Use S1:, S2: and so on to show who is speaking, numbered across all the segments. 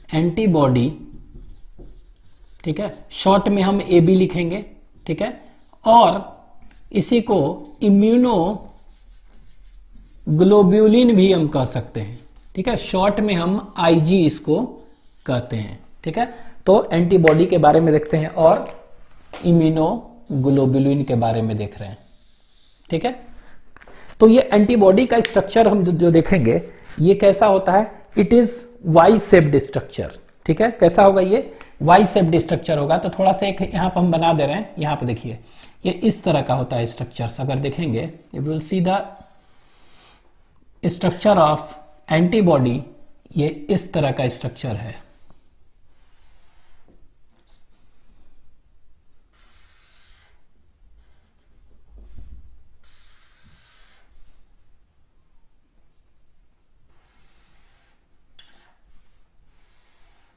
S1: Antibody, ठीक है, short में हम ए बी लिखेंगे, ठीक है, और इसी को इम्यूनो ग्लोब्यूलिन भी हम कह सकते हैं, ठीक है, शॉर्ट में हम आईजी इसको कहते हैं, ठीक है। तो एंटीबॉडी के बारे में देखते हैं और इम्यूनो ग्लोब्यूलिन के बारे में देख रहे हैं, ठीक है। तो ये एंटीबॉडी का स्ट्रक्चर हम जो देखेंगे ये कैसा होता है, it is Y shaped structure, ठीक है। कैसा होगा, ये वाई शेप्ड स्ट्रक्चर होगा। तो थोड़ा सा एक यहां पर हम बना दे रहे हैं, यहां पर देखिए ये इस तरह का होता है स्ट्रक्चर्स। अगर देखेंगे you will see the structure of antibody, ये इस तरह का स्ट्रक्चर है,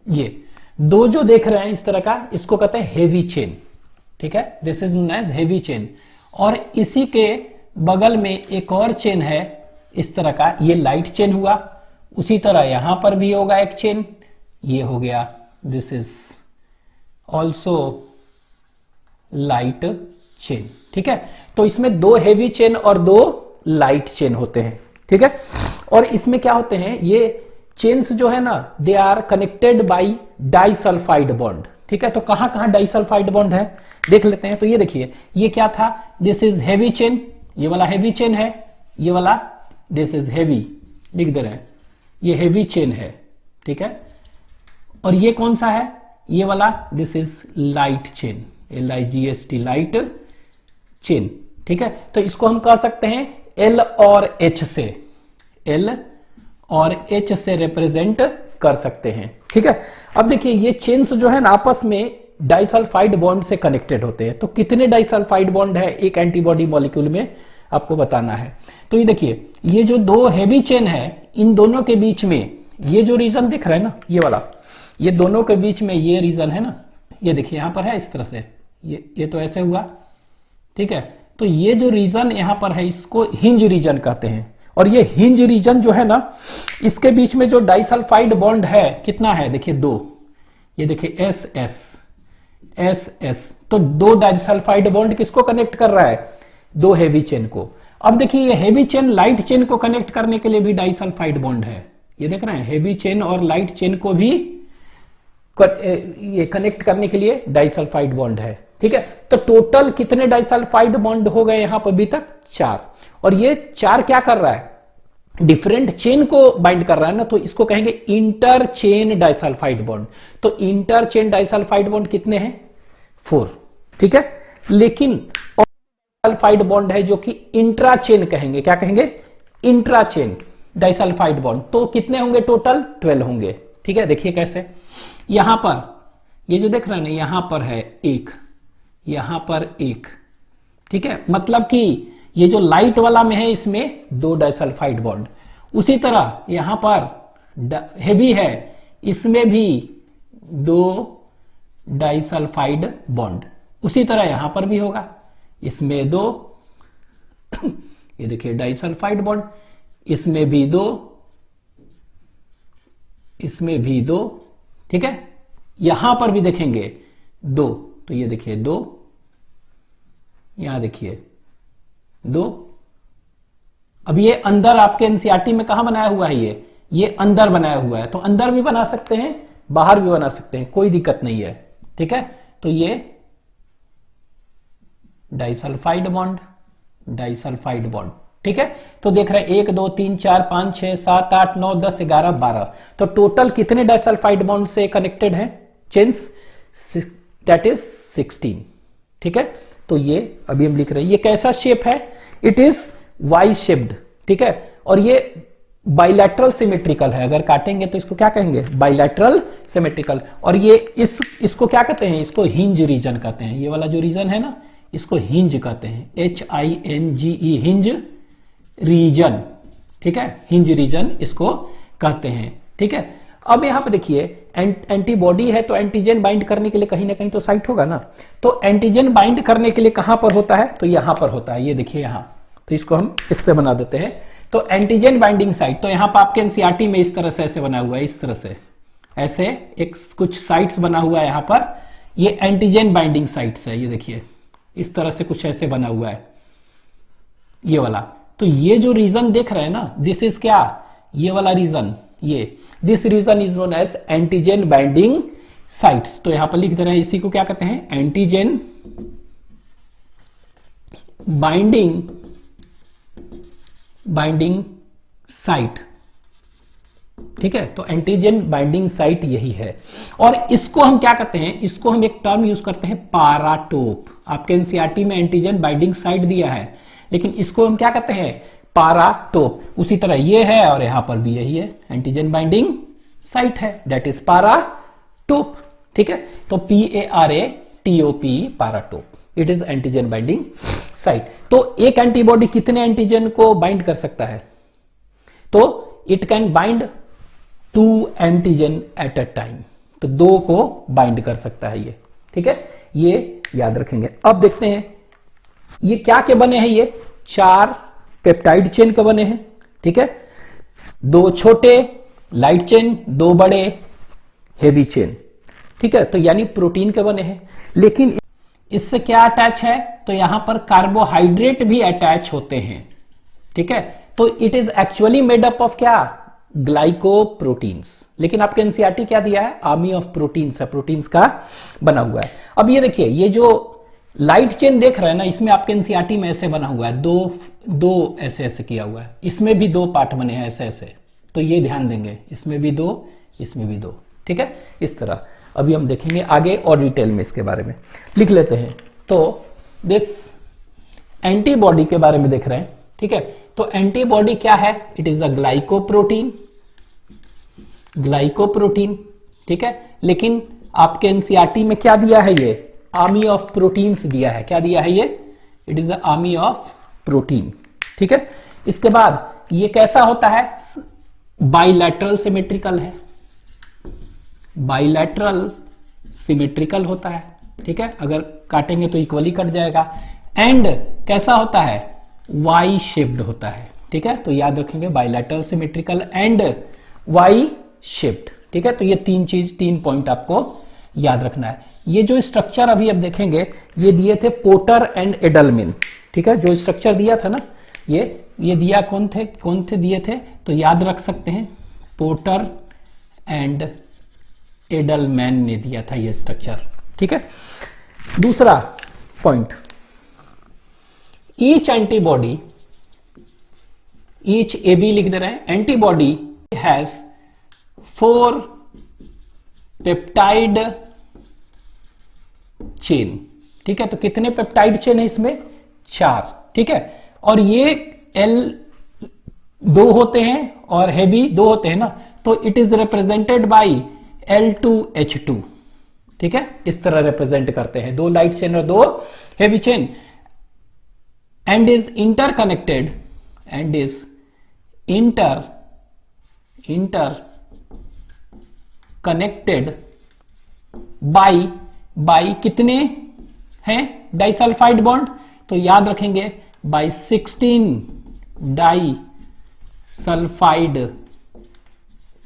S1: ये दो जो देख रहे हैं इस तरह का, इसको कहते हैं हेवी चेन, ठीक है, this is known as heavy chain. और इसी के बगल में एक और चेन है इस तरह का, ये लाइट चेन हुआ। उसी तरह यहां पर भी होगा एक चेन, ये हो गया, this is also light chain, ठीक है। तो इसमें दो हेवी चेन और दो लाइट चेन होते हैं, ठीक है। और इसमें क्या होते हैं, ये चेन्स जो है ना, they are connected by disulphide bond, ठीक है। तो कहां कहां डाइसल्फाइड बॉन्ड है देख लेते हैं। तो ये देखिए, ये क्या था, दिस इज हेवी चेन, ये वाला हेवी चेन है, ये वाला दिस इज हेवी, लिख दे रहे हैं, ये हेवी चेन है, ठीक है। और ये कौन सा है, ये वाला this is light chain, LIGHT light chain, ठीक है। तो इसको हम कह सकते हैं L और H से, L और H से रिप्रेजेंट कर सकते हैं, ठीक है। अब देखिए ये चेन्स जो है ना आपस में डाइसल्फाइड बॉन्ड से कनेक्टेड होते हैं। तो कितने डाइसल्फाइड बॉन्ड है एक एंटीबॉडी मॉलिक्यूल में आपको बताना है। तो ये देखिए, ये जो दो हेवी चेन है, इन दोनों के बीच में ये जो रीजन दिख रहा है ना, ये वाला, ये दोनों के बीच में ये रीजन है ना, ये देखिए यहां पर है इस तरह से, ये तो ऐसे हुआ, ठीक है। तो ये जो रीजन यहां पर है इसको हिंज रीजन कहते हैं। और ये हिंज रीजन जो है ना, इसके बीच में जो डाइसल्फाइड बॉन्ड है कितना है, देखिए दो, ये देखिए एस। तो दो डाइसल्फाइड बॉन्ड किसको कनेक्ट कर रहा है, दो हेवी चेन को। अब देखिए ये हेवी चेन लाइट चेन को कनेक्ट करने के लिए भी डाइसल्फाइड बॉन्ड है, ये देख रहे हैं, हेवी चेन और लाइट चेन को भी ये कनेक्ट करने के लिए डाइसल्फाइड बॉन्ड है, ठीक है। तो टोटल कितने डाइसल्फाइड बॉन्ड हो गए यहां पर अभी तक, 4। और ये 4 क्या कर रहा है, डिफरेंट चेन को बाइंड कर रहा है ना, तो इसको कहेंगे इंटर चेन डाइसल्फाइड बॉन्ड। तो इंटर चेन डाइसल्फाइड बॉन्ड कितने हैं, 4, ठीक है। लेकिन डाइसल्फाइड बॉन्ड है जो कि इंट्रा चेन कहेंगे, क्या कहेंगे, इंट्रा चेन डाइसल्फाइड बॉन्ड। तो कितने होंगे टोटल, 12 होंगे, ठीक है। देखिए कैसे, यहां पर ये जो देख रहे हैं ना, यहां पर है एक, यहां पर एक, ठीक है। मतलब कि ये जो लाइट वाला में है इसमें 2 डाइसल्फाइड बॉन्ड। उसी तरह यहां पर हेवी है, इसमें भी 2 डाइसल्फाइड बॉन्ड। उसी तरह यहां पर भी होगा, इसमें 2 ये देखिए डाइसल्फाइड बॉन्ड, इसमें भी 2, इसमें भी 2, ठीक है। यहां पर भी देखेंगे 2, तो ये देखिए 2, यहां देखिए 2। अब ये अंदर आपके एनसीईआरटी में कहां बनाया हुआ है, ये अंदर बनाया हुआ है। तो अंदर भी बना सकते हैं, बाहर भी बना सकते हैं, कोई दिक्कत नहीं है, ठीक है। तो ये डाइसल्फाइड बॉन्ड, डाइसल्फाइड बॉन्ड, ठीक है। तो देख रहे हैं 1 2 3 4 5 6 7 8 9 10 11 12। तो टोटल कितने डाइसल्फाइड बॉन्ड से कनेक्टेड है चेन्स, दैट इज 16, ठीक है। तो ये अभी हम लिख रहे हैं, ये कैसा शेप है, इट इज वाई शेप्ड, ठीक है। और ये बाइलैटरल सिमेट्रिकल है, अगर काटेंगे तो इसको क्या कहेंगे, बाइलैटरल सिमेट्रिकल। और ये इसको क्या कहते हैं, इसको हिंज रीजन कहते हैं। ये वाला जो रीजन है ना, इसको हिंज कहते हैं, HINGE, हिंज रीजन, ठीक है, हिंज रीजन इसको कहते हैं, ठीक है। अब यहां पे देखिए एंटीबॉडी है, तो एंटीजन बाइंड करने के लिए कहीं ना कहीं तो साइट होगा ना। तो एंटीजन बाइंड करने के लिए कहां पर होता है, तो यहां पर होता है, ये देखिए यहां। तो इसको हम इससे बना देते हैं, तो एंटीजन बाइंडिंग साइट। तो यहां पर आपके एनसीईआरटी में इस तरह से ऐसे बना हुआ है, इस तरह से, ऐसे एक कुछ साइट्स बना हुआ है यहां पर, ये एंटीजन बाइंडिंग साइट्स है, ये देखिए इस तरह से कुछ ऐसे बना हुआ है ये वाला। तो ये जो रीजन देख रहे हैं ना, दिस इज क्या, ये वाला रीजन, ये this region is known as antigen binding sites. तो यहां पर लिख दे रहे हैं, इसी को क्या कहते हैं, एंटीजन बाइंडिंग साइट। ठीक है, तो एंटीजन बाइंडिंग साइट यही है। और इसको हम क्या कहते हैं, इसको हम एक टर्म यूज करते हैं पाराटोप। आपके एनसीईआरटी में एंटीजन बाइंडिंग साइट दिया है, लेकिन इसको हम क्या कहते हैं, पाराटोप। उसी तरह ये है और यहां पर भी यही है, एंटीजन बाइंडिंग साइट है, दैट इज पाराटोप। ठीक है, तो PARATOP, paratope, it is antigen binding site. तो एक एंटीबॉडी कितने एंटीजन को बाइंड कर सकता है, तो it can bind 2 antigen at a time, तो 2 को बाइंड कर सकता है ये। ठीक है, ये याद रखेंगे। अब देखते हैं ये क्या के बने हैं, ये 4 पेप्टाइड चेन के बने हैं। ठीक है, 2 छोटे लाइट चेन, 2 बड़े हेवी चेन। ठीक है, तो यानी प्रोटीन के बने हैं। लेकिन इससे क्या अटैच है, तो यहां पर कार्बोहाइड्रेट भी अटैच होते हैं। ठीक है, तो it is actually made up of क्या, ग्लाइकोप्रोटीन्स। लेकिन आपके एनसीईआरटी क्या दिया है, आर्मी ऑफ प्रोटीन्स है, प्रोटीन्स का बना हुआ है। अब ये देखिए, ये जो लाइट चेन देख रहे हैं ना, इसमें आपके एनसीईआरटी में ऐसे बना हुआ है, दो ऐसे ऐसे किया हुआ है, इसमें भी 2 पार्ट बने हैं ऐसे ऐसे, तो ये ध्यान देंगे, इसमें भी 2, इसमें भी 2। ठीक है, इस तरह अभी हम देखेंगे आगे और डिटेल में इसके बारे में लिख लेते हैं। तो दिस एंटीबॉडी के बारे में देख रहे हैं। ठीक है, तो एंटीबॉडी क्या है, it is a glycoprotein, glycoprotein. ठीक है, लेकिन आपके एनसीईआरटी में क्या दिया है, ये आर्मी ऑफ प्रोटीन्स दिया है। क्या दिया है ये, it is a army of protein. ठीक है, इसके बाद ये कैसा होता है, बाइलैटरल सिमेट्रिकल है, बाइलैटरल सिमेट्रिकल होता है। ठीक है, अगर काटेंगे तो इक्वली कट जाएगा। एंड कैसा होता है, वाई शेप्ड होता है। ठीक है, तो याद रखेंगे bilateral symmetrical and Y shaped. ठीक है, तो ये 3 पॉइंट आपको याद रखना है। ये जो स्ट्रक्चर अभी अब देखेंगे, ये दिए थे पोर्टर एंड एडलमिन। ठीक है, जो स्ट्रक्चर दिया था ना, ये दिया कौन थे दिए थे, तो याद रख सकते हैं, पोर्टर एंड एडलमैन ने दिया था ये स्ट्रक्चर। ठीक है, दूसरा point, each antibody, each AB लिख दे रहे हैं, एंटीबॉडी हैज 4 पेप्टाइड चेन। ठीक है, तो कितने पेप्टाइड चेन है इसमें, 4। ठीक है, और ये L2 होते हैं और हेवी 2 होते हैं ना, तो it is represented by L2H2। ठीक है, इस तरह रिप्रेजेंट करते हैं, 2 लाइट चेन और 2 heavy chain. And is interconnected, and is inter connected by कितने हैं डाइसल्फाइड बॉन्ड, तो याद रखेंगे बाई 16 डाइसल्फाइड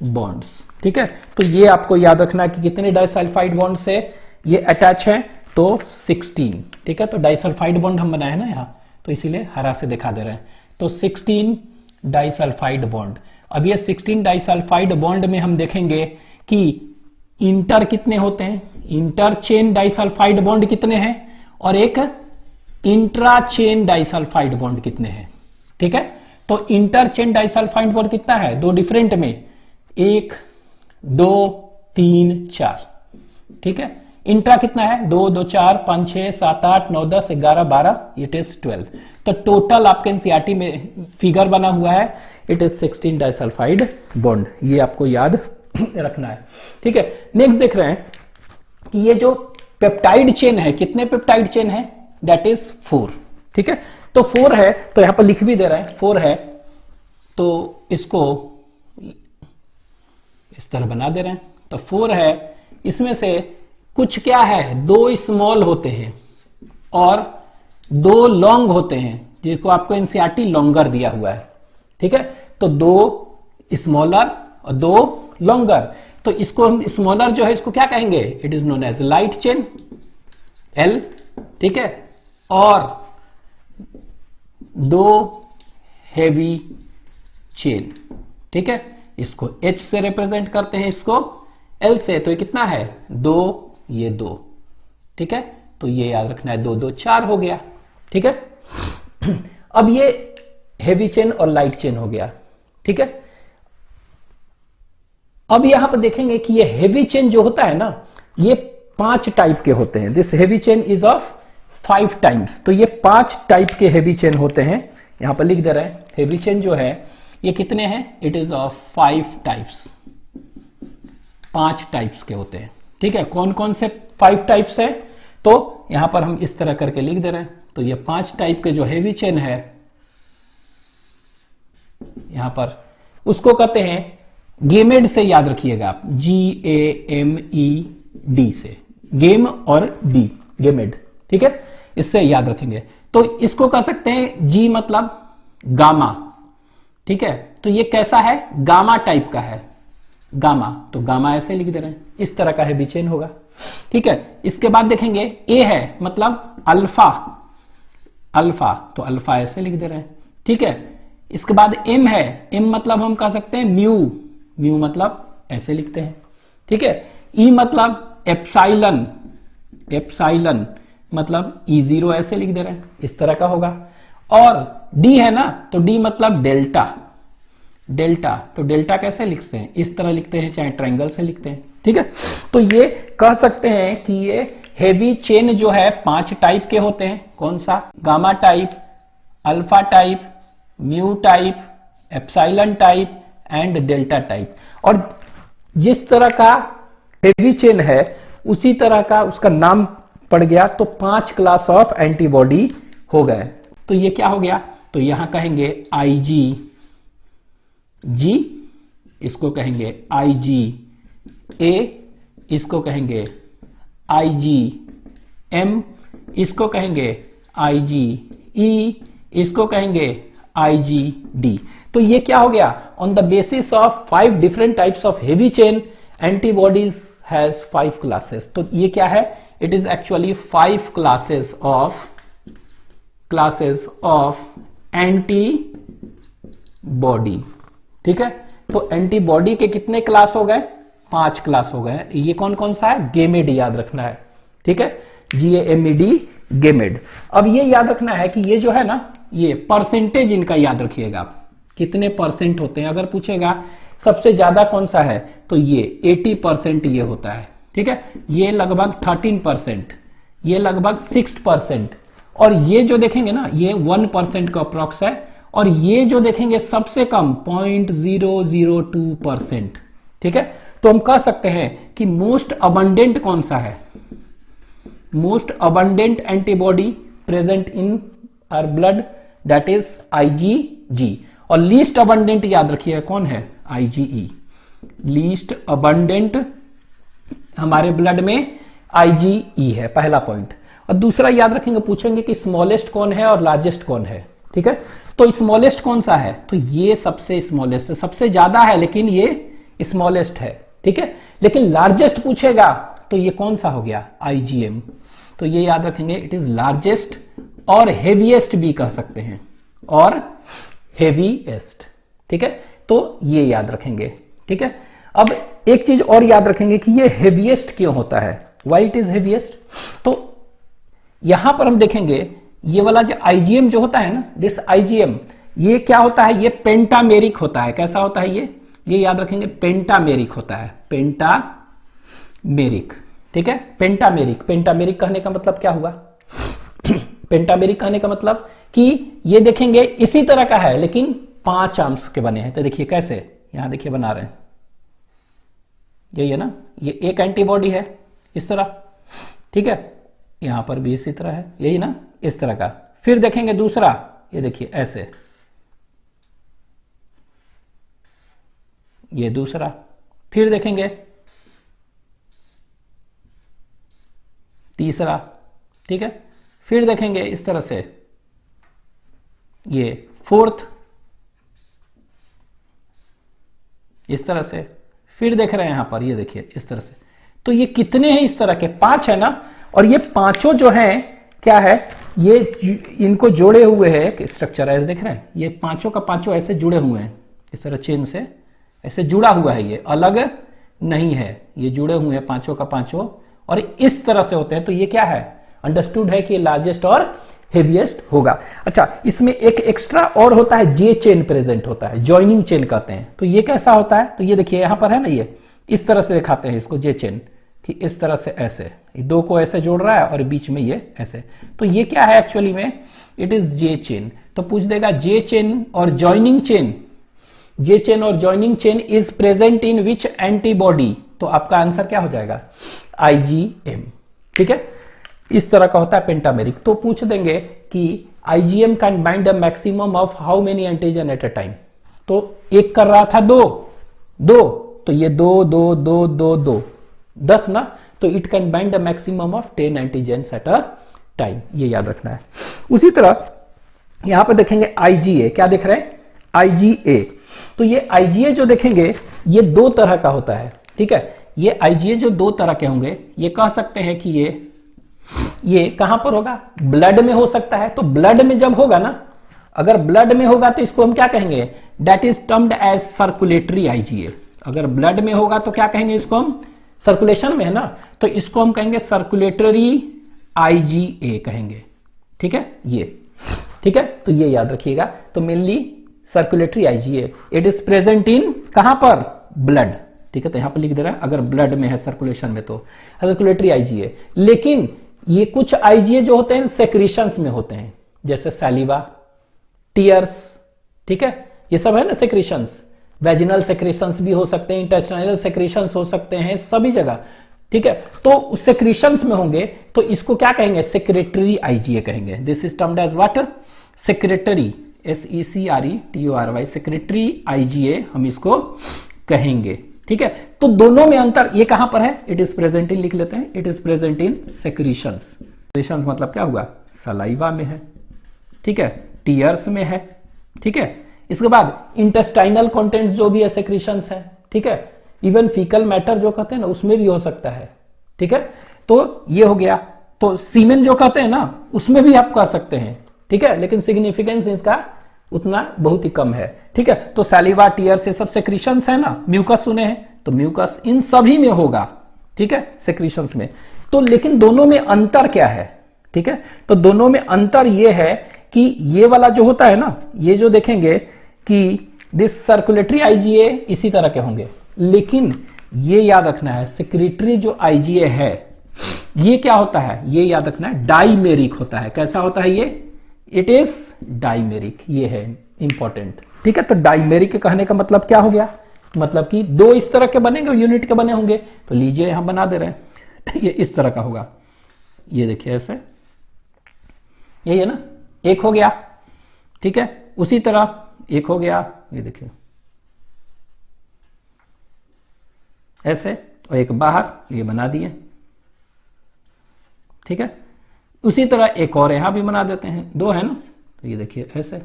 S1: बॉन्ड्स। ठीक है, तो ये आपको याद रखना कि कितने डाइसल्फाइड बॉन्ड से ये अटैच है, तो 16। ठीक है, तो डाइसल्फाइड बॉन्ड हम बनाए ना यहां, तो इसीलिए हरा से दिखा दे रहे हैं, तो 16 डाइसल्फाइड बॉन्ड। अब ये 16 डाइसल्फाइड बॉन्ड में हम देखेंगे कि इंटर कितने होते हैं, इंटर चेन डाइसल्फाइड बॉन्ड कितने हैं, और एक इंट्रा चेन डाइसल्फाइड बॉन्ड कितने हैं। ठीक है, तो इंटर चेन डाइसल्फाइड बॉन्ड कितना है, 2 डिफरेंट में, 1 2 3 4। ठीक है, इंट्रा कितना है, 2 2 4 5 6 7 8 9 10 11 12, इट इज 12। तो टोटल आपके एनसीईआरटी में फिगर बना हुआ है, इट इज 16 डाइसल्फाइड बॉन्ड, ये आपको याद रखना है। ठीक है, नेक्स्ट देख रहे हैं कि ये जो पेप्टाइड चेन है, कितने पेप्टाइड चेन है, दैट इज 4। ठीक है, तो 4 है, तो यहां पर लिख भी दे रहे हैं 4 है, तो इसको इस तरह बना दे रहे हैं, तो 4 है, इसमें से कुछ क्या है, 2 स्मॉल होते हैं और 2 लॉन्ग होते हैं, जिसको आपको एनसीईआरटी लॉन्गर दिया हुआ है। ठीक है, तो 2 स्मॉलर और 2 लॉन्गर। तो इसको हम स्मॉलर जो है इसको क्या कहेंगे, it is known as light chain L, ठीक है, और 2 हेवी चेन, ठीक है, इसको H से रिप्रेजेंट करते हैं, इसको L से, तो ये कितना है 2, ये 2, ठीक है, तो ये याद रखना है 2 2 4 हो गया, ठीक है। अब ये हेवी चेन और लाइट चेन हो गया, ठीक है। अब यहां पर देखेंगे कि ये हेवी चेन जो होता है ना, ये 5 टाइप के होते हैं। This heavy chain is of 5 types, तो ये 5 टाइप के हेवी चेन होते हैं, यहां पर लिख दे रहे हैं। हेवी चेन जो है ये कितने हैं, it is of 5 types, 5 types के होते हैं, ठीक है। कौन कौन से 5 टाइप्स है, तो यहां पर हम इस तरह करके लिख दे रहे हैं। तो ये 5 टाइप के जो हेवी चेन है यहां पर, उसको कहते हैं गेमेड से, याद रखिएगा आप, GAMED से, गेम और डी, गेमेड, ठीक है, इससे याद रखेंगे। तो इसको कह सकते हैं G मतलब गामा, ठीक है, तो ये कैसा है, गामा टाइप का है, गामा, तो गामा ऐसे लिख दे रहे हैं, इस तरह का हेवी चेन होगा, ठीक है। इसके बाद देखेंगे A है मतलब अल्फा, अल्फा, तो अल्फा ऐसे लिख दे रहे हैं, ठीक है। इसके बाद M है, M मतलब हम कह सकते हैं म्यू, म्यू मतलब ऐसे लिखते हैं, ठीक है। E मतलब एप्साइलन, एप्साइलन मतलब E0 ऐसे लिख दे रहे हैं, इस तरह का होगा। और D है ना, तो D मतलब डेल्टा, डेल्टा, तो डेल्टा कैसे लिखते हैं, इस तरह लिखते हैं, चाहे ट्रायंगल से लिखते हैं, ठीक है। तो ये कह सकते हैं कि ये हेवी चेन जो है 5 टाइप के होते हैं। कौन सा, gamma type, alpha type, mu type, epsilon type and delta type. और जिस तरह का हेवी चेन है उसी तरह का उसका नाम पड़ गया, तो 5 क्लास ऑफ एंटीबॉडी हो गए। तो ये क्या हो गया, तो यहां कहेंगे IgG, इसको कहेंगे IgA, इसको कहेंगे IgM, इसको कहेंगे IgE, इसको कहेंगे IgD। तो ये क्या हो गया, on the basis of 5 different types of heavy chain antibodies has 5 classes. तो ये क्या है, it is actually 5 classes of antibody, ठीक है। तो एंटीबॉडी के कितने क्लास हो गए, 5 क्लास हो गए। ये कौन कौन सा है, गेमेड याद रखना है, ठीक है, GAMED, गेमेड। अब ये याद रखना है कि ये जो है ना, ये परसेंटेज इनका याद रखिएगा आप, कितने परसेंट होते हैं। अगर पूछेगा सबसे ज्यादा कौन सा है, तो ये 80% ये होता है, ठीक है। ये लगभग 13%, ये लगभग 6%, और ये जो देखेंगे ना, ये 1% का अप्रॉक्स है, और ये जो देखेंगे सबसे कम 0.002%, ठीक है। तो हम कह सकते हैं कि मोस्ट अबंडेंट कौन सा है, most abundant antibody present in our blood, that is IgG। और लीस्ट अबंडेंट याद रखिए कौन है, IgE। लीस्ट अबंडेंट हमारे ब्लड में IgE है, पहला पॉइंट। और दूसरा याद रखेंगे, पूछेंगे कि स्मॉलेस्ट कौन है और लार्जेस्ट कौन है, ठीक है। तो स्मॉलेस्ट कौन सा है, तो ये सबसे स्मॉलेस्ट है, सबसे ज्यादा है लेकिन ये स्मॉलेस्ट है, ठीक है। लेकिन लार्जेस्ट पूछेगा तो ये कौन सा हो गया, IgM। तो ये याद रखेंगे, इट इज लार्जेस्ट और हेवीएस्ट भी कह सकते हैं, और हेवीएस्ट, ठीक है। तो ये याद रखेंगे, ठीक है। अब एक चीज और याद रखेंगे कि ये हेवीएस्ट क्यों होता है, व्हाई इट इज हेवीएस्ट। तो यहां पर हम देखेंगे ये वाला जो IgM जो होता है ना, दिस IgM, ये क्या होता है, ये पेंटामेरिक होता है। कैसा होता है ये याद रखेंगे, पेंटामेरिक होता है, पेंटामेरिक, ठीक है। पेंटामेरिक, पेंटामेरिक कहने का मतलब क्या हुआ पेंटामेरिक कहने का मतलब कि ये देखेंगे इसी तरह का है लेकिन 5 आर्म्स के बने हैं। तो देखिए कैसे, यहां देखिए बना रहे हैं, यही है ना, ये एक एंटीबॉडी है इस तरह, ठीक है। यहां पर भी इसी तरह है, यही ना, इस तरह का। फिर देखेंगे दूसरा, ये देखिए ऐसे, ये दूसरा। फिर देखेंगे तीसरा, ठीक है। फिर देखेंगे इस तरह से, ये 4th, इस तरह से। फिर देख रहे हैं यहां पर, ये देखिए इस तरह से। तो ये कितने हैं इस तरह के? 5 है ना। और ये पांचों जो हैं क्या है, ये इनको जोड़े हुए हैं स्ट्रक्चर ऐसे देख रहे हैं, ये पांचों का पांचों ऐसे जुड़े हुए हैं इस तरह चेन से, ऐसे जुड़ा हुआ है, ये अलग नहीं है, ये जुड़े हुए हैं पांचों का पांचों और इस तरह से होते हैं। तो ये क्या है, अंडरस्टूड है कि लार्जेस्ट और हेवीएस्ट होगा। अच्छा, इसमें एक एक्स्ट्रा और होता है, जे चेन प्रेजेंट होता है, जॉइनिंग चेन कहते हैं। तो ये कैसा होता है, तो ये देखिए यहां पर है ना, ये इस तरह से दिखाते हैं इसको, जे चेन कि इस तरह से ऐसे दो को ऐसे जोड़ रहा है और बीच में ये ऐसे। तो ये क्या है एक्चुअली में, इट इज जे चेन। तो पूछ देगा जे चेन और जॉइनिंग चेन, जे चेन और joining chain is present in which antibody. तो आपका आंसर क्या हो जाएगा, IgM। ठीक है, इस तरह का होता है पेंटामेरिक। तो पूछ देंगे कि IgM can bind the maximum of how many antigen at a time. तो एक कर रहा था दो, तो ये 2 2 2 2 2 10 ना। तो it can bind the maximum of 10 antigens at a time, ये याद रखना है। उसी तरह यहां पर देखेंगे IgA, क्या देख रहे हैं, IgA। तो ये IgA जो देखेंगे ये दो तरह का होता है। ठीक है, ये IgA जो दो तरह के होंगे, ये कह सकते हैं कि ये कहां पर होगा, ब्लड में हो सकता है। तो ब्लड में जब होगा ना, अगर ब्लड में होगा तो इसको हम क्या कहेंगे, that is termed as circulatory IgA। अगर ब्लड में होगा तो क्या कहेंगे इसको हम, सर्कुलेशन में है ना, तो इसको हम कहेंगे सर्कुलेटरी IgA कहेंगे। ठीक है, ये ठीक है, तो ये याद रखिएगा। तो mainly circulatory IgA, it is present in कहां पर, ब्लड। ठीक है, तो यहां पर लिख दे रहा है अगर ब्लड में है सर्कुलेशन में तो सर्कुलेटरी IgA। लेकिन ये कुछ IgA जो होते हैं सेक्रीशंस में होते हैं, जैसे सैलिवा, टीयर्स। ठीक है, ये सब है ना सेक्रीशंस, वेजिनल सेक्रेशंस भी हो सकते हैं, इंटेस्टाइनल सेक्रेशंस हो सकते हैं, सभी जगह। ठीक है, तो सेक्रेशंस में होंगे तो इसको क्या कहेंगे, सेक्रेटरी IgA कहेंगे। This is termed as what, secretory, SECRETORY, secretory IgA हम इसको कहेंगे। ठीक है, तो दोनों में अंतर ये कहां पर है, इट इज प्रेजेंट इन, लिख लेते हैं, it is present in secretions. Secretions मतलब क्या हुआ, सलाइवा में है। ठीक है, टीयर्स में है। ठीक है, इसके बाद इंटेस्टाइनल कंटेंट्स जो भी है सेक्रीशंस है। ठीक है, इवन फीकल मैटर जो कहते हैं ना उसमें भी हो सकता है। ठीक है, तो ये हो गया। तो सीमेन जो कहते हैं ना उसमें भी आप कह सकते हैं। ठीक है, लेकिन सिग्निफिकेंस इसका उतना बहुत ही कम है। ठीक है, तो सैलिवा, टीयर्स ये सब सेक्रीशंस है ना, म्यूकस सुने हैं तो म्यूकस इन सभी में होगा। ठीक है, सेक्रीशंस में। तो लेकिन दोनों में अंतर क्या है, ठीक है, तो दोनों में अंतर ये है कि ये वाला जो होता है ना, ये जो देखेंगे कि दिस सर्कुलेटरी IgA इसी तरह के होंगे, लेकिन ये याद रखना है सेक्रेटरी जो IgA है ये क्या होता है, ये याद रखना है डाइमेरिक होता है। कैसा होता है ये, इट इज डाइमेरिक, ये है इंपॉर्टेंट। ठीक है, तो डाइमेरिक कहने का मतलब क्या हो गया, मतलब कि दो इस तरह के बनेंगे, यूनिट के बने होंगे। तो लीजिए यहां बना दे रहे हैं, ये इस तरह का होगा, ये देखिए ऐसे, यही है ना, एक हो गया। ठीक है, उसी तरह एक हो गया, ये देखिए ऐसे, और एक बाहर, ये बना दिए। ठीक है, उसी तरह एक और यहां भी बना देते हैं, दो है ना, तो ये देखिए ऐसे।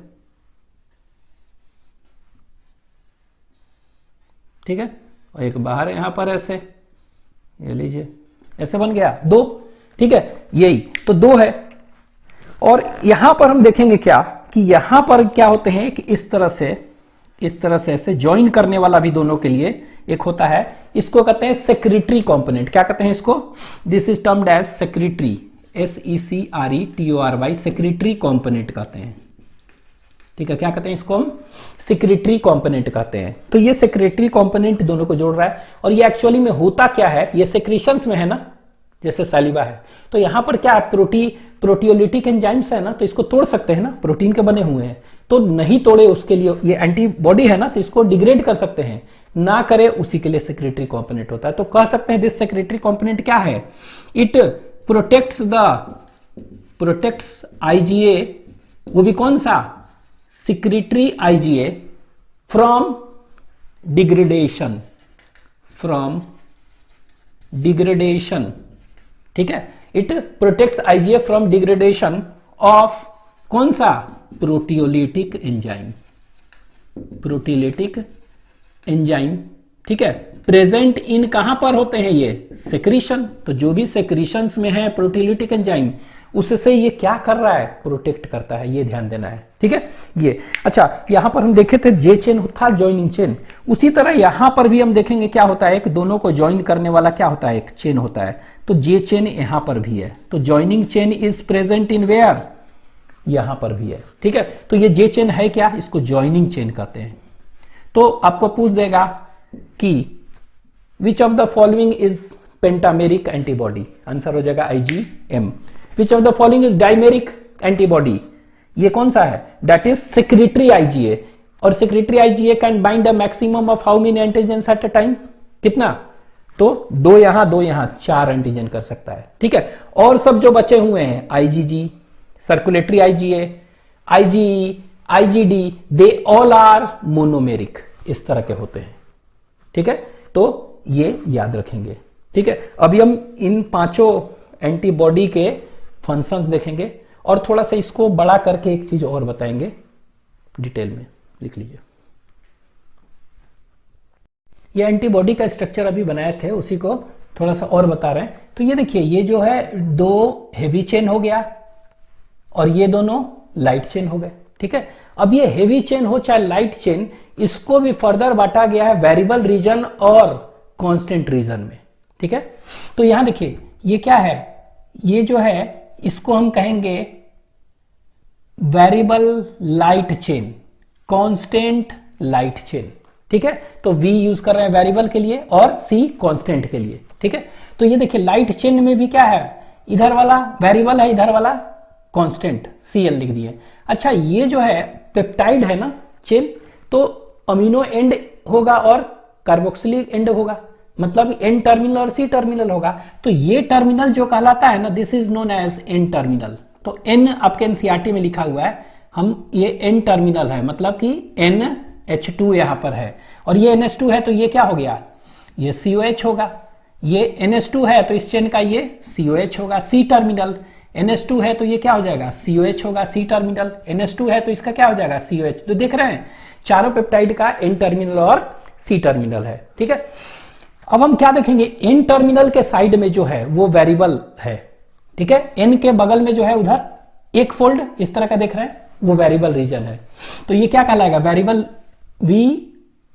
S1: ठीक है, और एक बाहर यहां पर ऐसे, ये लीजिए ऐसे बन गया दो। ठीक है, यही तो दो है। और यहां पर हम देखेंगे क्या कि यहां पर क्या होते हैं कि इस तरह से ऐसे ज्वाइन करने वाला भी दोनों के लिए एक होता है, इसको कहते हैं सेक्रेटरी कंपोनेंट। क्या कहते हैं इसको, this is termed as secretory, SECRETORY, secretory component कहते हैं। ठीक है, क्या कहते हैं इसको हम, सेक्रेटरी कंपोनेंट कहते हैं। तो ये सेक्रेटरी कंपोनेंट दोनों को जोड़ रहा है। और ये एक्चुअली में होता क्या है, ये सेक्रेशंस में है ना, जैसे सैलिवा है, तो यहां पर क्या है, प्रोटियोलिटिक एंजाइम्स है ना, तो इसको तोड़ सकते हैं ना, प्रोटीन के बने हुए हैं। तो नहीं तोड़े उसके लिए ये एंटीबॉडी है ना, तो इसको डिग्रेड कर सकते हैं, ना करे उसी के लिए सेक्रेटरी कंपोनेंट होता है। तो कह सकते हैं दिस सेक्रेटरी कंपोनेंट क्या है, इट प्रोटेक्ट्स IgA, वो भी कौन सा, सेक्रेटरी IgA फ्रॉम डिग्रेडेशन। ठीक है, it protects IgA from degradation of कौन सा, प्रोटियोलिटिक एंजाइम। ठीक है। प्रेजेंट इन कहां पर होते हैं ये सेक्रीशन, तो जो भी सेक्रीशंस में है प्रोटीलिटिक एंजाइम उससे ये क्या कर रहा है, प्रोटेक्ट करता है, ये ध्यान देना है, ठीक है। ये अच्छा, यहां पर हम देखे थे जे चेन था ज्वाइनिंग चेन, उसी तरह यहां पर भी हम देखेंगे क्या होता है, एक दोनों को ज्वाइन करने वाला क्या होता है, एक चेन होता है। तो जे चेन यहां पर भी है, तो joining chain is present in where, यहां पर भी है, ठीक है। तो ये जे चेन है क्या, इसको ज्वाइनिंग चेन कहते हैं। तो आपको पूछ देगा कि which of the following is pentameric antibody, answer हो जाएगा IgM। Which of the following is dimeric antibody, ये कौन सा है, दैट इज सेक्रेटरी IgA, और secretary IgA can bind a maximum of how many antigens at a time, कितना, तो दो यहां 4 एंटीजन कर सकता है, ठीक है। और सब जो बचे हुए हैं IgG, सर्कुलेटरी IgA, IgE, IgD, they all are monomeric, इस तरह के होते हैं, ठीक है। तो ये याद रखेंगे, ठीक है। अभी हम इन 5 एंटीबॉडी के फंक्शंस देखेंगे और थोड़ा सा इसको बड़ा करके एक चीज और बताएंगे डिटेल में, लिख लीजिए। ये एंटीबॉडी का स्ट्रक्चर अभी बनाए थे, उसी को थोड़ा सा और बता रहे हैं। तो ये देखिए, ये जो है 2 हेवी चेन हो गया और ये दोनों लाइट चेन हो गए, ठीक है। अब ये हेवी चेन हो चाहे लाइट चेन, इसको भी फर्दर बांटा गया है वेरिएबल रीजन और कांस्टेंट रीजन में, ठीक है। तो यहां देखिए ये क्या है, ये जो है इसको हम कहेंगे variable light chain, constant light chain, ठीक है। तो V यूज कर रहे हैं वेरिएबल के लिए और C कांस्टेंट के लिए, ठीक है। तो ये देखिए लाइट चेन में भी क्या है, इधर वाला वेरिएबल है, इधर वाला कांस्टेंट Cl लिख दिए। अच्छा, ये जो है पेप्टाइड है ना चेन, तो अमीनो एंड होगा और कार्बोक्सिलिक एंड होगा, मतलब N टर्मिनल और C टर्मिनल होगा। तो ये टर्मिनल जो कहलाता है ना, this is known as N terminal. तो N आपके NCERT में लिखा हुआ है, हम ये N टर्मिनल है, मतलब कि NH2 यहां पर है, और ये NH2 है तो ये क्या हो गया, ये COH होगा। ये NH2 है तो इस चेन का ये COH होगा, C टर्मिनल। NH2 है तो ये क्या हो जाएगा, COH होगा, C टर्मिनल। NH2 है तो इसका क्या हो जाएगा, COH। तो देख रहे हैं चारों पेप्टाइड का N टर्मिनल और C टर्मिनल है, ठीक है। अब हम क्या देखेंगे, N टर्मिनल के साइड में जो है वो वेरिएबल है, ठीक है। N के बगल में जो है उधर एक फोल्ड इस तरह का देख रहे हैं, वो वेरिएबल रीजन है। तो ये क्या कहलाएगा, variable V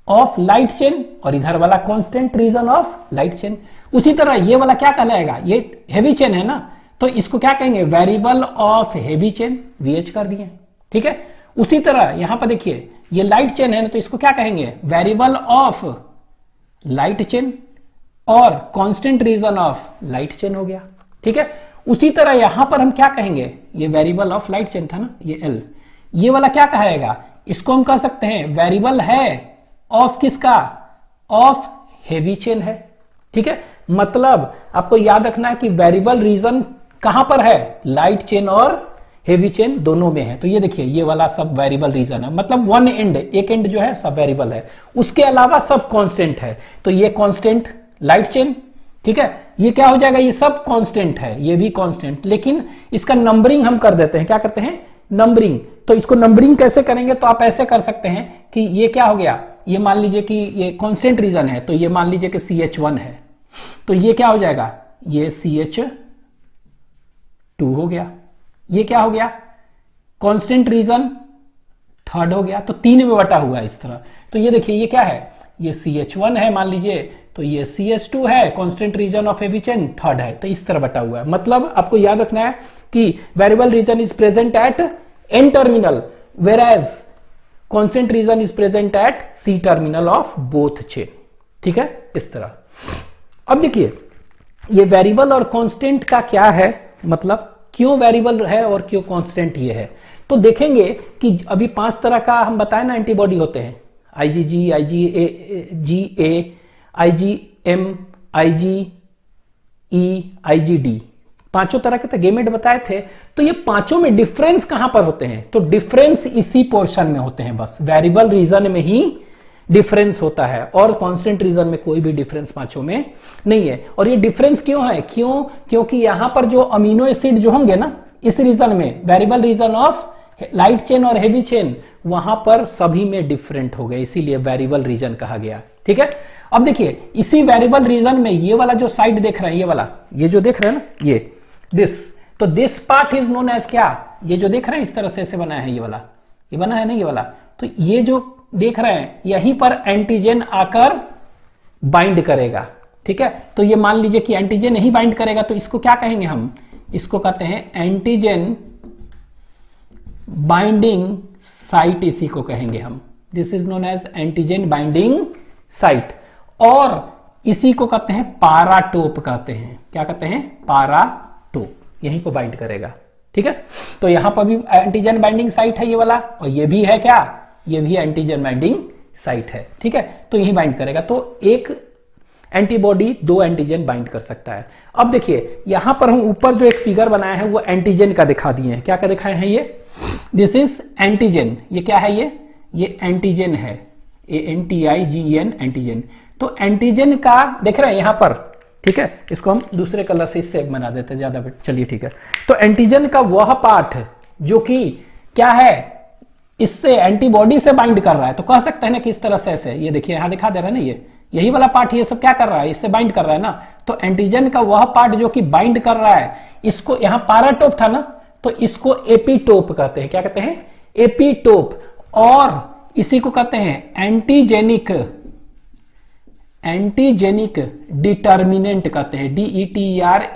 S1: of light chain, और इधर वाला constant region of light chain. उसी तरह ये वाला क्या कहलाएगा, ये हेवी चेन है ना, तो इसको क्या कहेंगे, variable of heavy chain, VH कर दिए, ठीक है। उसी तरह यहां पर देखिए ये लाइट चेन है ना, तो इसको क्या कहेंगे, वेरिएबल ऑफ लाइट चेन और constant region of light chain हो गया, ठीक है। उसी तरह यहां पर हम क्या कहेंगे, ये वेरिएबल ऑफ लाइट चेन था ना, ये L, ये वाला क्या कहेगा, इसको हम कह सकते हैं वेरिएबल है ऑफ किसका, ऑफ हेवी चेन है, ठीक है। मतलब आपको याद रखना है कि वेरिएबल रीजन कहां पर है, लाइट चेन और हेवी चेन दोनों में है। तो ये देखिए ये वाला सब वेरिएबल रीजन है, मतलब वन एंड, एक एंड जो है सब वेरिएबल है, उसके अलावा सब कांस्टेंट है। तो ये कांस्टेंट लाइट चेन, ठीक है, ये क्या हो जाएगा, ये सब कांस्टेंट है, ये भी कांस्टेंट, लेकिन इसका नंबरिंग हम कर देते हैं, क्या करते हैं, नंबरिंग। तो इसको नंबरिंग कैसे करेंगे, तो आप ऐसे कर सकते हैं कि ये क्या हो गया, ये मान लीजिए कि ये कांस्टेंट रीजन है, तो ये मान लीजिए कि CH1 है, तो ये क्या हो जाएगा, ये CH2 हो गया। ये क्या हो गया, कांस्टेंट रीजन थर्ड हो गया, तो 3 में बटा हुआ है इस तरह। तो ये देखिए ये क्या है, ये CH1 है मान लीजिए, तो ये CH2 है, constant region of heavy chain third है, तो इस तरह बटा हुआ है। मतलब आपको याद रखना है कि variable region is present at N terminal, whereas constant region is present at C terminal of both chain, ठीक है, इस तरह। अब देखिए ये वेरिएबल और कांस्टेंट का क्या है, मतलब क्यों वेरिएबल है और क्यों कांस्टेंट ये है। तो देखेंगे कि अभी 5 तरह का हम बताए ना एंटीबॉडी होते हैं, IgG, IgA, IgM, IgE, IgD, 5 तरह के गेमेट बताए थे। तो ये 5 में डिफरेंस कहां पर होते हैं, तो डिफरेंस इसी पोर्शन में होते हैं, बस वेरिएबल रीजन में ही डिफरेंस होता है, और कांस्टेंट रीजन में कोई भी डिफरेंस 5 में नहीं है। और ये डिफरेंस क्यों है, क्योंकि यहां पर जो अमीनो एसिड जो होंगे ना इस रीजन में, variable region of light chain और हेवी चेन, वहां पर सभी में डिफरेंट हो गए, इसीलिए वेरिएबल रीजन कहा गया, ठीक है। अब देखिए इसी वेरिएबल रीजन में ये वाला जो साइड देख रहे हैं, ये वाला, ये जो देख रहे हैं ना, ये दिस, तो this part is known as क्या, ये जो देख रहे हैं इस तरह से ऐसे बना है, ये वाला, ये बना है ना ये वाला, तो ये जो देख रहे हैं यहीं पर एंटीजन आकर बाइंड करेगा, ठीक है। तो ये मान लीजिए कि एंटीजन नहीं बाइंड करेगा, तो इसको क्या कहेंगे हम, इसको कहते हैं एंटीजन बाइंडिंग साइट, इसी को कहेंगे हम, this is known as antigen binding site. और इसी को कहते हैं पाराटोप कहते हैं, क्या कहते हैं, पाराटोप, यहीं को बाइंड करेगा, ठीक है। तो यहां पर भी एंटीजन बाइंडिंग साइट है ये वाला, और ये भी है क्या, ये भी एंटीजन बाइंडिंग साइट है, ठीक है। तो यही बाइंड करेगा, तो एक एंटीबॉडी दो एंटीजन बाइंड कर सकता है। अब देखिए यहां पर हम ऊपर जो एक फिगर बनाया है वो एंटीजन का दिखा दिए हैं, क्या क्या दिखाए हैं, ये दिस इज एंटीजन, ये क्या है, ये एंटीजन है, ANTIGEN एंटीजन। तो एंटीजन का देख रहे हैं यहां पर, ठीक है, इसको हम दूसरे कलर से इससे बना देते हैं ज्यादा, चलिए ठीक है। तो एंटीजन का वह पार्ट जो कि क्या है, इससे एंटीबॉडी से बाइंड कर रहा है, तो कह सकते हैं ना कि इस तरह से ऐसे, ये देखिए यहां दिखा दे रहा है ना, ये यही वाला पार्ट ये सब क्या कर रहा है, इससे बाइंड कर रहा है ना। तो एंटीजन का वह पार्ट जो कि बाइंड कर रहा है, इसको यहां पाराटोप था ना, तो इसको एपीटोप कहते हैं, क्या कहते हैं, एपीटोप। और इसी को कहते हैं एंटीजेनिक डिटर्मिनेंट कहते हैं, DETERMINANT।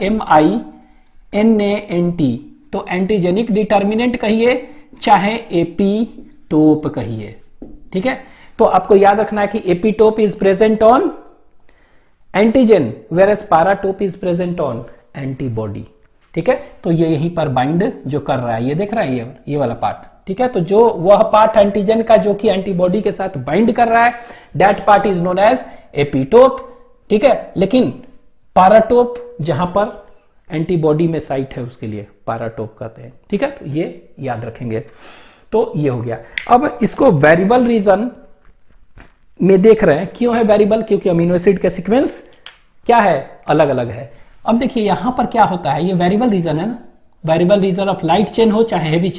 S1: तो एंटीजेनिक डिटर्मिनेंट कहिए चाहे एपीटोप कहिए, ठीक है। तो आपको याद रखना है कि epitope is present on antigen whereas paratope is present on antibody, ठीक है। तो ये यहीं पर बाइंड जो कर रहा है, ये देख रहा है ये वाला पार्ट, ठीक है। तो जो वह पार्ट एंटीजन का जो कि एंटीबॉडी के साथ बाइंड कर रहा है, that part is known as epitope, ठीक है। लेकिन पाराटोप जहां पर एंटीबॉडी में साइट है उसके लिए पाराटोप कहते हैं, ठीक है। तो ये याद रखेंगे। तो ये हो गया। अब इसको वेरिएबल रीजन में देख रहे हैं, क्यों है वेरिएबल, क्योंकि अमीनो एसिड का सीक्वेंस क्या है, अलग अलग है। अब देखिए यहां पर क्या होता है, ये वेरिएबल रीजन है ना, variable region of light chain हो चाहे हेवी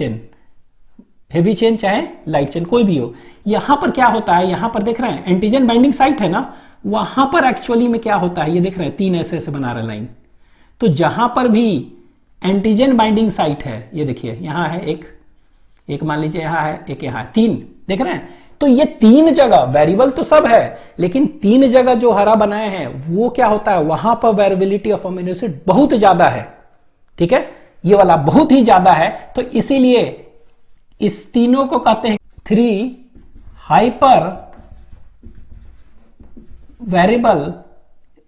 S1: चेन चाहे लाइट चेन, कोई भी हो। यहां पर क्या होता है, यहां पर देख रहे हैं एंटीजन बाइंडिंग साइट है ना, वहां पर एक्चुअली में क्या होता है, ये देख रहे हैं तीन ऐसे ऐसे बना रहे लाइन। तो जहां पर भी एंटीजन बाइंडिंग साइट है, ये देखिए यहां है एक मान लीजिए यहां है, एक यहां है, तीन देख रहे हैं। तो ये तीन जगह वेरिएबल तो सब है, लेकिन तीन जगह जो हरा बनाए हैं वो क्या होता है, वहां पर वेरिएबिलिटी ऑफ अमीनो एसिड बहुत ज्यादा है, ठीक है। ये वाला बहुत ही ज्यादा है, तो इसीलिए इस तीनों को कहते हैं 3 हाइपर वेरिएबल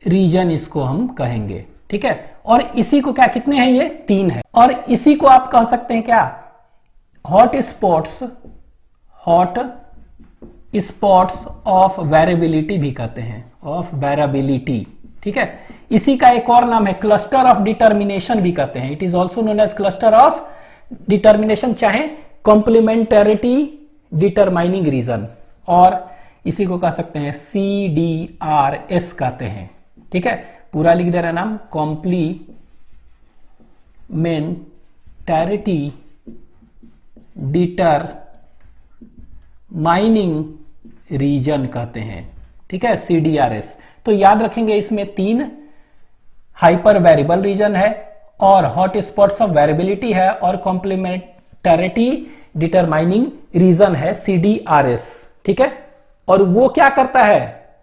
S1: रीजन, इसको हम कहेंगे, ठीक है। और इसी को क्या, कितने हैं, ये 3 है। और इसी को आप कह सकते हैं क्या, हॉट स्पॉट्स ऑफ वेरिएबिलिटी भी कहते हैं, ऑफ वेरिएबिलिटी, ठीक है। इसी का एक और नाम है क्लस्टर ऑफ डिटर्मिनेशन भी कहते हैं, it is also known as cluster of determination चाहे कॉम्प्लीमेंटरिटी डिटरमाइनिंग रीजन, और इसी को कह सकते हैं CDRS कहते हैं, ठीक है। पूरा लिख दे रहा नाम, कॉम्प्लीमेंटरिटी डिटरमाइनिंग रीजन कहते हैं, ठीक है, CDRS। तो याद रखेंगे इसमें 3 हाइपर वेरिएबल रीजन है, और हॉट स्पॉट्स ऑफ वेरिएबिलिटी है, और कॉम्प्लीमेंटरिटी डिटरमाइनिंग रीजन है CDRS, ठीक है। और वो क्या करता है,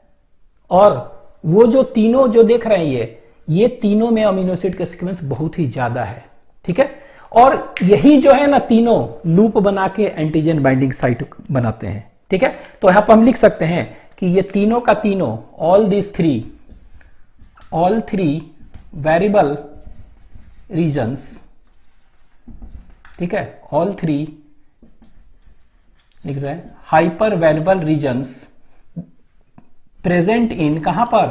S1: और वो जो तीनों जो देख रहे हैं ये तीनों में अमीनो एसिड का सीक्वेंस बहुत ही ज्यादा है, ठीक है। और यही जो है ना तीनों लूप बना के एंटीजन बाइंडिंग साइट बनाते हैं, ठीक है। तो यहां पर हम लिख सकते हैं कि ये तीनों का तीनों, ऑल थ्री वेरिएबल रीजन्स, ठीक है, ऑल 3 लिख रहे हैं hyper variable regions present in, कहां पर,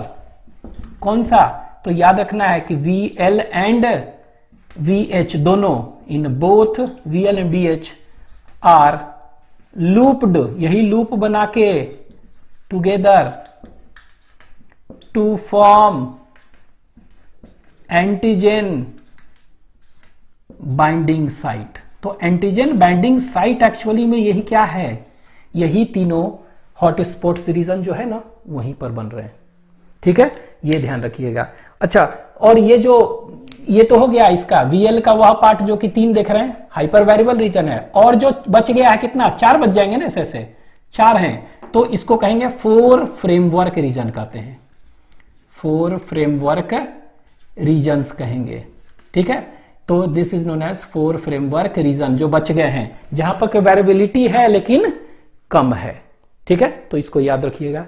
S1: कौन सा, तो याद रखना है कि VL एंड VH दोनों, in both VL and BH are looped, यही लूप बना के together to form antigen binding site. तो एंटीजन बाइंडिंग साइट एक्चुअली में यही क्या है, यही तीनों हॉटस्पॉट्स रीजन जो है ना वहीं पर बन रहे हैं, ठीक है, ये ध्यान रखिएगा। अच्छा, और ये तो हो गया इसका वीएल का वह पार्ट जो कि 3 देख रहे हैं, हाइपर वेरिएबल रीजन है, और जो बच गया है कितना, 4 बच जाएंगे ना, ऐसे 4 हैं, तो इसको कहेंगे 4 फ्रेमवर्क रीजन कहते हैं, 4 फ्रेमवर्क रीजन्स कहेंगे। ठीक है, तो this is known as 4 framework region, जो बच गए हैं, जहां पर वेरिएबिलिटी है लेकिन कम है। ठीक है, तो इसको याद रखिएगा।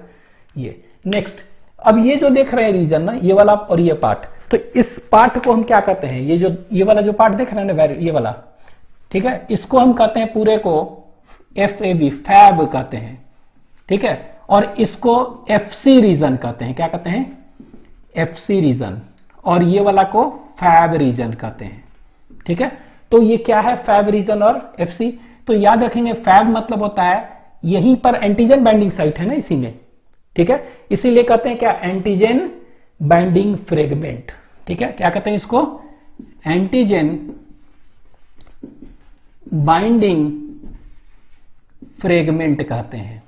S1: ये नेक्स्ट, अब ये जो देख रहे हैं रीजन ना, ये वाला और ये पार्ट, तो इस पार्ट को हम क्या कहते हैं, ये वाला जो पार्ट देख रहे हैं ना, ये वाला, ठीक है, इसको हम कहते हैं पूरे को FAB, फैब कहते हैं। ठीक है, और इसको FC रीजन कहते हैं। क्या कहते हैं, FC रीजन, और ये वाला को फैब रीजन कहते हैं। ठीक है, तो ये क्या है, फैब रीजन और FC। तो याद रखेंगे, फैब मतलब होता है यहीं पर एंटीजन बाइंडिंग साइट है ना, इसी में। ठीक है, इसीलिए कहते हैं क्या, एंटीजन बाइंडिंग फ्रेगमेंट। ठीक है, क्या कहते हैं इसको, एंटीजन बाइंडिंग फ्रेगमेंट कहते हैं।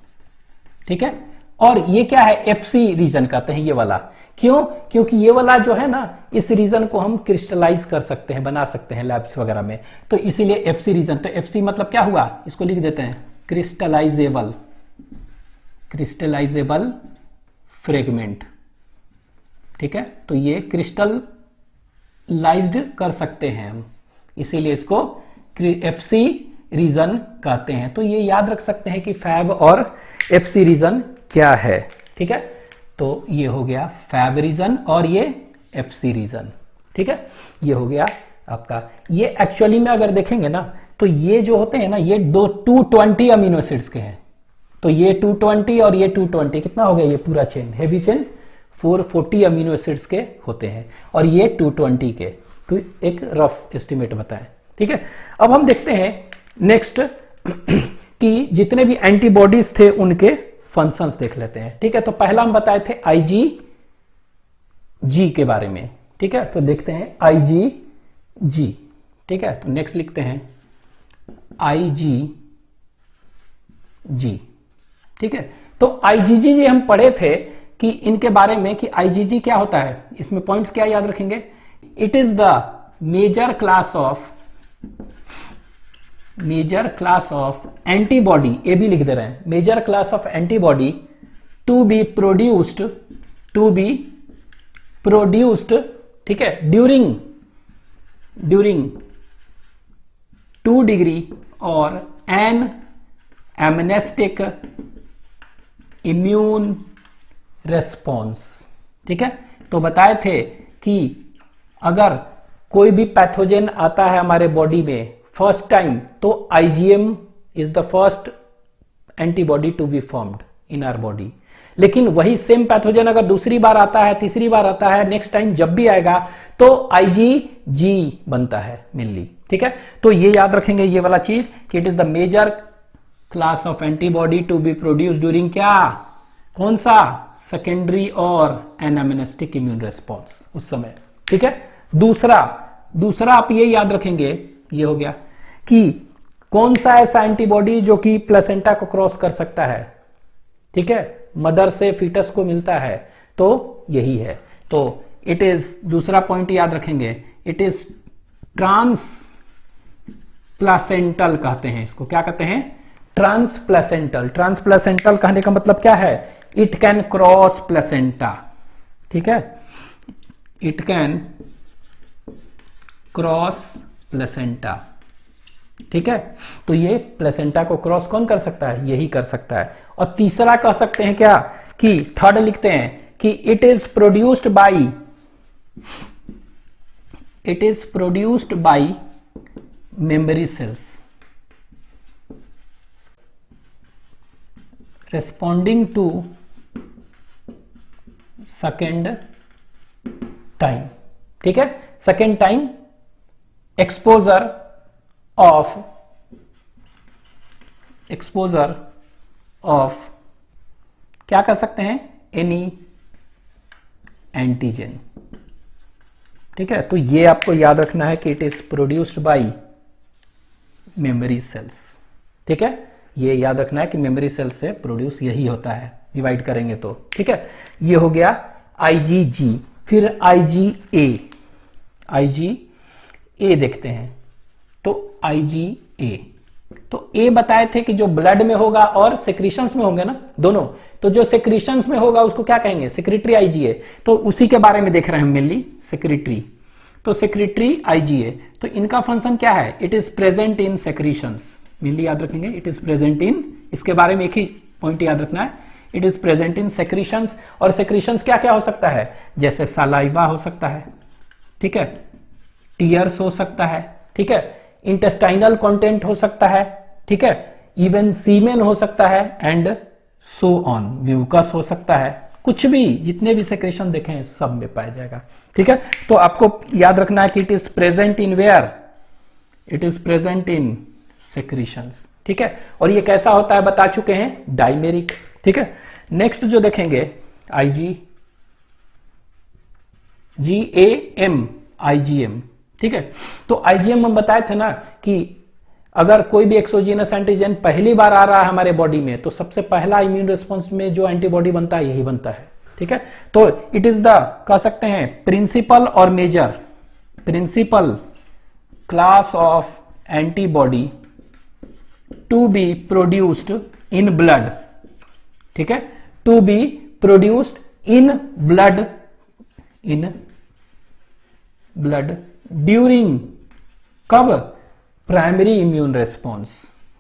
S1: ठीक है, और ये क्या है, FC रीजन कहते हैं ये वाला। क्यों, क्योंकि ये वाला जो है ना, इस रीजन को हम क्रिस्टलाइज कर सकते हैं, बना सकते हैं लैब्स वगैरह में, तो इसीलिए FC रीजन। तो FC मतलब क्या हुआ, इसको लिख देते हैं क्रिस्टलाइजेबल, क्रिस्टलाइजेबल फ्रेगमेंट। ठीक है, तो ये क्रिस्टलाइज्ड कर सकते हैं हम, इसीलिए इसको FC रीजन कहते हैं। तो ये याद रख सकते हैं कि फैब और FC रीजन क्या है। ठीक है, तो ये हो गया फैब रीजन और ये FC रीजन। ठीक है, ये हो गया आपका। ये एक्चुअली में अगर देखेंगे ना, तो ये जो होते हैं ना, ये 220 अमीनो एसिड्स के हैं। तो ये 220 और ये 220, कितना हो गया, ये पूरा chain, heavy chain 440 amino acids के होते हैं, और ये 220 के। तो एक रफ एस्टिमेट बताएं। ठीक है, अब हम देखते हैं नेक्स्ट कि जितने भी एंटीबॉडीज थे उनके फंक्शंस देख लेते हैं। ठीक है, तो पहला हम बताए थे IgG के बारे में। ठीक है, तो देखते हैं IgG। ठीक है, तो नेक्स्ट लिखते हैं IgG। ठीक है, तो IgG हम पढ़े थे कि इनके बारे में कि IgG क्या होता है, इसमें पॉइंट्स क्या याद रखेंगे, it is the major class of antibody, ए भी लिख दे रहे हैं, major class of antibody to be produced, ठीक है, ड्यूरिंग 2 डिग्री और एन एमनेस्टिक इम्यून रेस्पॉन्स। ठीक है, तो बताए थे कि अगर कोई भी पैथोजन आता है हमारे बॉडी में फर्स्ट टाइम, तो IgM is the first antibody to be formed in our body. लेकिन वही सेम पैथोजन अगर दूसरी बार आता है, तीसरी बार आता है, नेक्स्ट टाइम जब भी आएगा, तो IgG बनता है मेनली। ठीक है, तो ये याद रखेंगे ये वाला चीज कि it is the major class of antibody to be produce during क्या, कौन सा, सेकेंडरी और एनामिनेस्टिक इम्यून रेस्पॉन्स उस समय। ठीक है, दूसरा आप ये याद रखेंगे, ये हो गया कि कौन सा ऐसा एंटीबॉडी जो कि प्लेसेंटा को क्रॉस कर सकता है। ठीक है, मदर से फीटस को मिलता है, तो यही है। तो इट इज, दूसरा पॉइंट याद रखेंगे, इट इज ट्रांसप्लासेंटल कहते हैं इसको। क्या कहते हैं, ट्रांसप्लासेंटल। ट्रांसप्लासेंटल कहने का मतलब क्या है, इट कैन क्रॉस प्लेसेंटा। ठीक है, इट कैन क्रॉस प्लेसेंटा। ठीक है, तो ये प्लेसेंटा को क्रॉस कौन कर सकता है, यही कर सकता है। और तीसरा कह सकते हैं क्या, कि थर्ड लिखते हैं कि it is produced by memory cells responding to second time. ठीक है, सेकेंड टाइम एक्सपोजर ऑफ क्या कर सकते हैं, एनी एंटीजन। ठीक है, तो ये आपको याद रखना है कि it is produced by memory sales. ठीक है, ये याद रखना है कि मेमोरी सेल्स से प्रोड्यूस यही होता है, डिवाइड करेंगे तो। ठीक है, ये हो गया IgG, फिर IgA, IgA देखते हैं। तो IgA, तो A बताए थे कि जो ब्लड में होगा और सेक्रीशंस में होंगे ना दोनों, तो जो सेक्रीशंस में होगा उसको क्या कहेंगे, सेक्रेटरी IgA। तो उसी के बारे में देख रहे हैं हम मेनली, सेक्रेटरी। तो सेक्रेटरी IgA, तो इनका फंक्शन क्या है, it is present in secretions, mainly याद रखेंगे, इट इज प्रेजेंट इन, इसके बारे में एक ही पॉइंट याद रखना है, it is present in secretions. और सेक्रीशंस क्या क्या हो सकता है, जैसे सलाइवा हो सकता है, ठीक है, टीयर्स हो सकता है, ठीक है, इंटेस्टाइनल कंटेंट हो सकता है, ठीक है, इवन सीमेन हो सकता है, एंड सो ऑन, म्यूकस हो सकता है, कुछ भी, जितने भी सेक्रेशन देखें सब में पाया जाएगा, ठीक है। तो आपको याद रखना है कि it is present in where, it is present in secretions, ठीक है। और ये कैसा होता है बता चुके हैं, डाइमेरिक, ठीक है। नेक्स्ट जो देखेंगे IgM, IgM, ठीक है। तो IgM हम बताए थे ना कि अगर कोई भी एक्सोजीनस एंटीजन पहली बार आ रहा है हमारे बॉडी में, तो सबसे पहला इम्यून रिस्पॉन्स में जो एंटीबॉडी बनता है यही बनता है, ठीक है। तो इट इज द, कह सकते हैं, प्रिंसिपल और major, principal class of antibody to be produced in blood, ठीक है, to be produced in blood, in blood during, कब, प्राइमरी इम्यून रेस्पॉन्स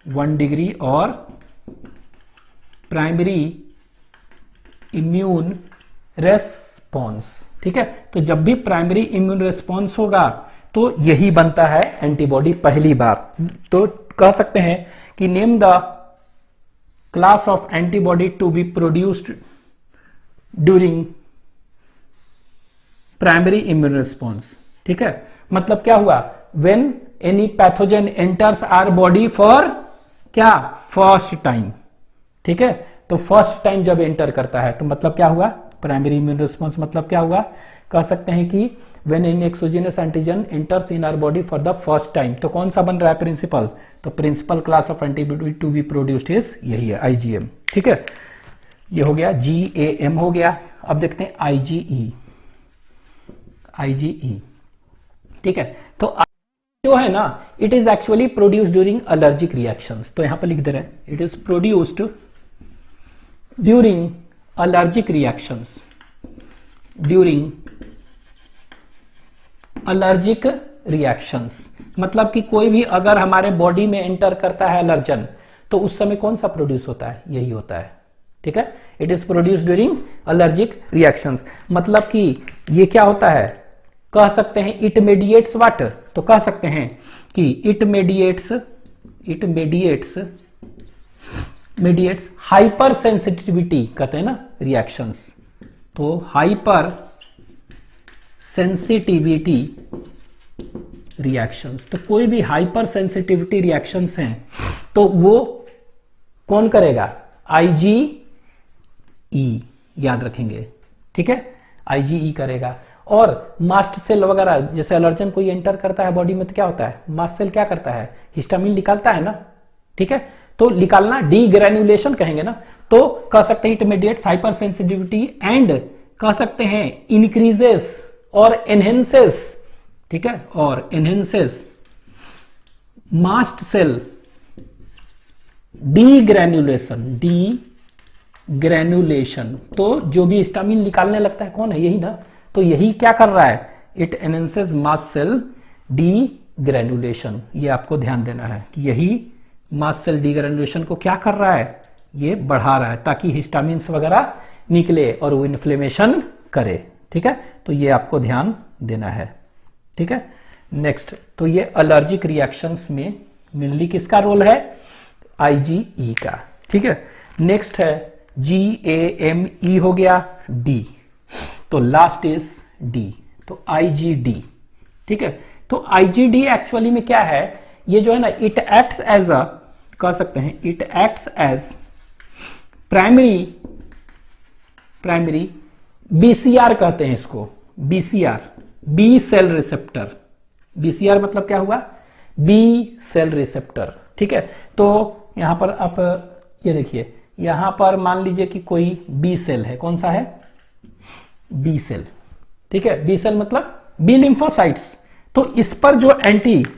S1: 1 डिग्री और प्राइमरी इम्यून रेस्पॉन्स, ठीक है। तो जब भी प्राइमरी इम्यून रेस्पॉन्स होगा तो यही बनता है एंटीबॉडी पहली बार। तो कह सकते हैं कि name the class of antibody to be produced during primary immune response, ठीक है। मतलब क्या हुआ, when any pathogen enters our body for क्या, फर्स्ट टाइम, ठीक है। तो फर्स्ट टाइम जब एंटर करता है तो मतलब क्या हुआ, प्राइमरी इम्यून रिस्पॉन्स, मतलब क्या हुआ, कह सकते हैं कि when any exogenous antigen enters in our body for the first time, तो कौन सा बन रहा है, प्रिंसिपल। तो principal class of antibody to be produced is यही है, IgM, ठीक है। ये हो गया GAM हो गया। अब देखते हैं IgE, ठीक है। तो जो है ना, it is actually produced during allergic reactions, तो यहां पर लिख दे रहे हैं, it is produced during allergic reactions, during allergic reactions, मतलब कि कोई भी अगर हमारे बॉडी में एंटर करता है एलर्जन, तो उस समय कौन सा प्रोड्यूस होता है, यही होता है, ठीक है। It is produced during allergic reactions, मतलब कि ये क्या होता है, कह सकते हैं इट मेडिएट्स व्हाट, तो कह सकते हैं कि इट मेडिएट्स हाइपर सेंसिटिविटी, कहते हैं ना रिएक्शंस, तो हाइपर सेंसिटिविटी रिएक्शंस, तो कोई भी हाइपर सेंसिटिविटी रिएक्शंस हैं तो वो कौन करेगा, IgE, याद रखेंगे, ठीक है, IgE करेगा। और मास्ट सेल वगैरह, जैसे एलर्जन कोई एंटर करता है बॉडी में तो क्या होता है, मास्ट सेल क्या करता है, हिस्टामिन निकालता है ना, ठीक है। तो निकालना डीग्रेन्युलेशन कहेंगे ना, तो कह सकते हैं इंटरमीडिएट हाइपर सेंसिटिविटी एंड कह सकते हैं इंक्रीजेस और एनहेंसेस, ठीक है, और एनहेंसेस मास्ट सेल डीग्रेन्युलेशन, तो जो भी हिस्टामिन निकालने लगता है कौन है, यही ना, तो यही क्या कर रहा है, it enhances mast cell degranulation. ये आपको ध्यान देना है कि यही मास्ट सेल डीग्रेन्युलेशन को क्या कर रहा है, ये बढ़ा रहा है, ताकि हिस्टामिन्स वगैरह निकले और वो इन्फ्लेमेशन करे, ठीक है। तो ये आपको ध्यान देना है, ठीक है। नेक्स्ट, तो ये एलर्जिक रिएक्शंस में मेनली किसका रोल है, IgE का, ठीक है। नेक्स्ट है GAME हो गया, D, तो लास्ट इज D, तो IgD, ठीक है। तो IgD एक्चुअली में क्या है, ये जो है ना, इट एक्ट्स एज अ, कह सकते हैं it acts as primary BCR कहते हैं इसको, BCR, B cell receptor, BCR मतलब क्या हुआ, बी सेल रिसेप्टर, ठीक है। तो यहां पर आप ये देखिए, यहां पर मान लीजिए कि कोई बी सेल है, कौन सा है, बी सेल, ठीक है। बी सेल मतलब बी लिम्फोसाइट्स। तो इस पर जो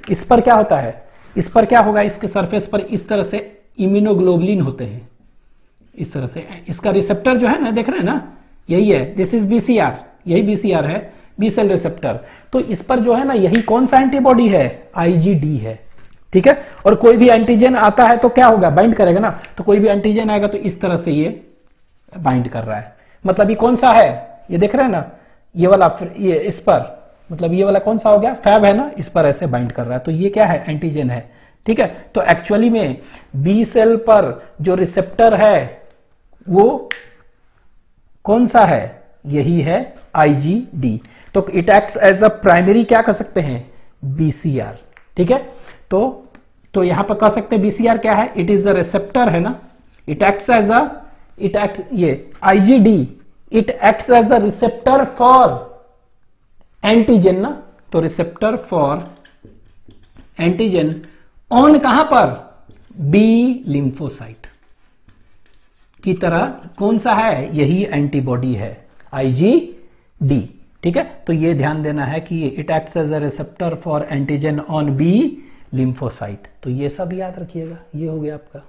S1: इस पर क्या होता है, इस पर क्या होगा, इसके सरफेस पर इस तरह से इम्यूनोग्लोबुलिन होते हैं, इस तरह से। इसका रिसेप्टर जो है ना, देख रहे हैं ना, यही है, दिस इज बीसीआर, यही बीसीआर है, बी सेल रिसेप्टर। तो इस पर जो है ना, यही कौन सा एंटीबॉडी है, आईजीडी है, ठीक है। और कोई भी एंटीजन आता है तो क्या होगा, बाइंड करेगा ना। तो कोई भी एंटीजन आएगा तो इस तरह से ये बाइंड कर रहा है। मतलब ये कौन सा है, ये देख रहे हैं ना, ये वाला, ये इस पर, मतलब ये वाला कौन सा हो गया, फैब है ना, इस पर ऐसे बाइंड कर रहा है। तो ये क्या है, एंटीजन है, ठीक है। तो एक्चुअली में बी सेल पर जो रिसेप्टर है वो कौन सा है, यही है आईजीडी। तो it acts as a primary, क्या कर सकते हैं, बीसीआर, ठीक है। तो यहां पर कह सकते हैं बीसीआर क्या है, इट इज अ रिसेप्टर, है ना, इट एक्ट्स एज अ, ये IgD, it acts as a receptor for antigen ना। तो रिसेप्टर फॉर एंटीजन ऑन कहां पर, बी लिम्फोसाइट की तरह। कौन सा है, यही एंटीबॉडी है, आईजीडी, ठीक है। तो ये ध्यान देना है कि it acts as a receptor for antigen on B lymphocyte. तो ये सब याद रखिएगा, ये हो गया आपका।